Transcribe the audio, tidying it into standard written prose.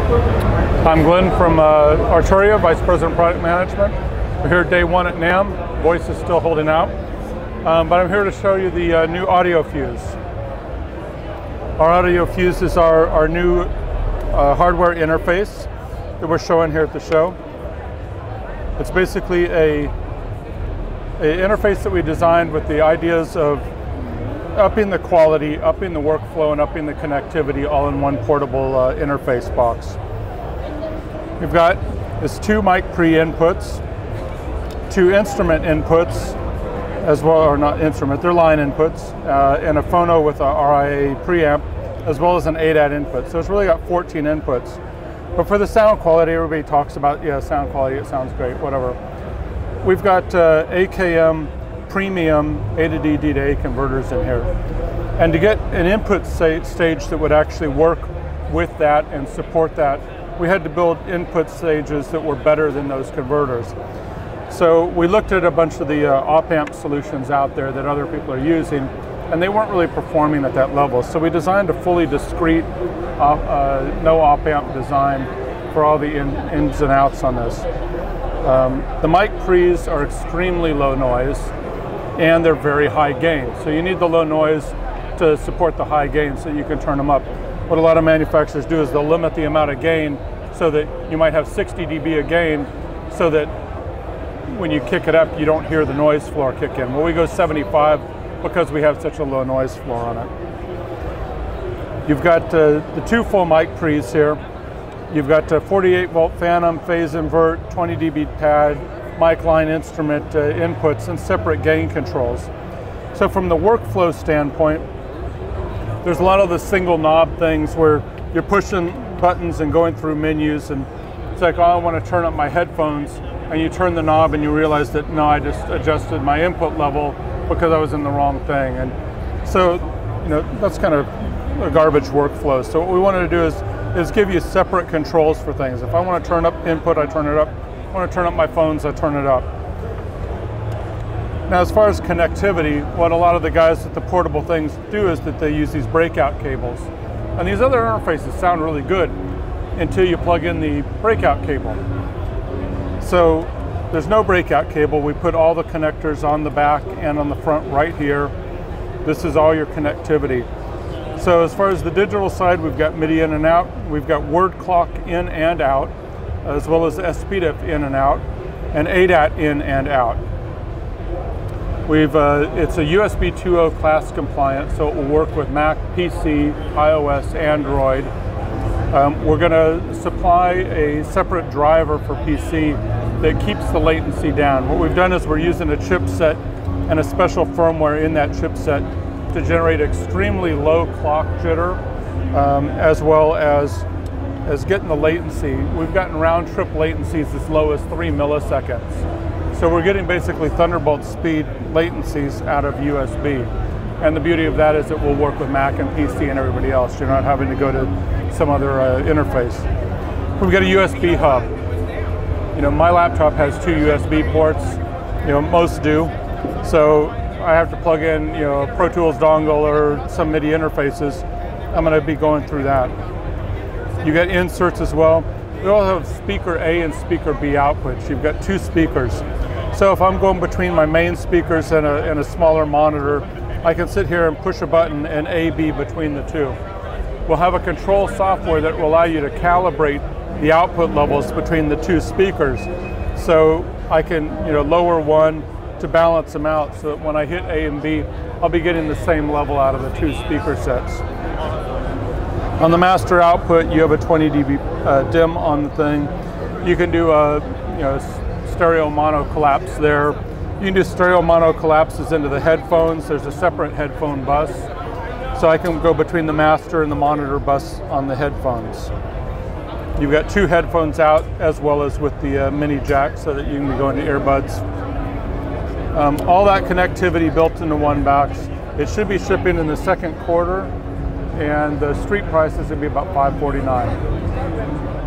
I'm Glenn from Arturia, Vice President of Product Management. We're here day one at NAMM. Voice is still holding out. But I'm here to show you the new audio fuse. Our audio fuse is our new hardware interface that we're showing here at the show. It's basically a interface that we designed with the ideas of upping the quality, upping the workflow, and upping the connectivity all in one portable interface box. We've got this 2 mic pre-inputs, 2 instrument inputs, as well, or not instrument, they're line inputs, and a phono with a RIA preamp, as well as an ADAT input. So it's really got 14 inputs. But for the sound quality, everybody talks about, yeah, sound quality, it sounds great, whatever. We've got AKM premium A to D, D to A converters in here. And to get an input stage that would actually work with that and support that, we had to build input stages that were better than those converters. So we looked at a bunch of the op-amp solutions out there that other people are using, and they weren't really performing at that level. So we designed a fully discrete, no op-amp design for all the ins and outs on this. The mic pre's are extremely low noise, and they're very high gain. So you need the low noise to support the high gain so you can turn them up. What a lot of manufacturers do is they'll limit the amount of gain so that you might have 60 dB of gain so that when you kick it up, you don't hear the noise floor kick in. Well, we go 75 because we have such a low noise floor on it. You've got the 2 full mic pre's here. You've got 48 volt phantom, phase invert, 20 dB pad, mic line instrument inputs, and separate gain controls. So from the workflow standpoint, there's a lot of the single knob things where you're pushing buttons and going through menus, and it's like, oh, I want to turn up my headphones, and you turn the knob and you realize that, no, I just adjusted my input level because I was in the wrong thing. And so, you know, that's kind of a garbage workflow. So what we wanted to do is give you separate controls for things. If I want to turn up input, I turn it up. If I want to turn up my phones, I turn it up. Now, as far as connectivity, what a lot of the guys with the portable things do is that they use these breakout cables. And these other interfaces sound really good until you plug in the breakout cable. So there's no breakout cable. We put all the connectors on the back and on the front right here. This is all your connectivity. So as far as the digital side, we've got MIDI in and out. We've got word clock in and out, as well as SPDIF in and out, and ADAT in and out. It's a USB 2.0 class compliant, so it will work with Mac, PC, iOS, Android. We're going to supply a separate driver for PC that keeps the latency down. What we've done is we're using a chipset and a special firmware in that chipset to generate extremely low clock jitter, as well as getting the latency. We've gotten round trip latencies as low as 3 milliseconds. So we're getting basically Thunderbolt speed latencies out of USB. And the beauty of that is it will work with Mac and PC and everybody else. You're not having to go to some other interface. We've got a USB hub. You know, my laptop has 2 USB ports. You know, most do. So I have to plug in, you know, a Pro Tools dongle or some MIDI interfaces. I'm going to be going through that. You got inserts as well. We also have speaker A and speaker B outputs. You've got 2 speakers. So if I'm going between my main speakers and a smaller monitor, I can sit here and push a button and A, B between the 2. We'll have a control software that will allow you to calibrate the output levels between the 2 speakers. So I can, you know, lower one to balance them out so that when I hit A and B, I'll be getting the same level out of the 2 speaker sets. On the master output, you have a 20 dB dim on the thing. You can do a, you know, stereo mono collapse there. You can do stereo mono collapses into the headphones. There's a separate headphone bus. So I can go between the master and the monitor bus on the headphones. You've got 2 headphones out as well as with the mini jack so that you can go into earbuds. All that connectivity built into one box. It should be shipping in the 2nd quarter, and the street price is going to be about $549.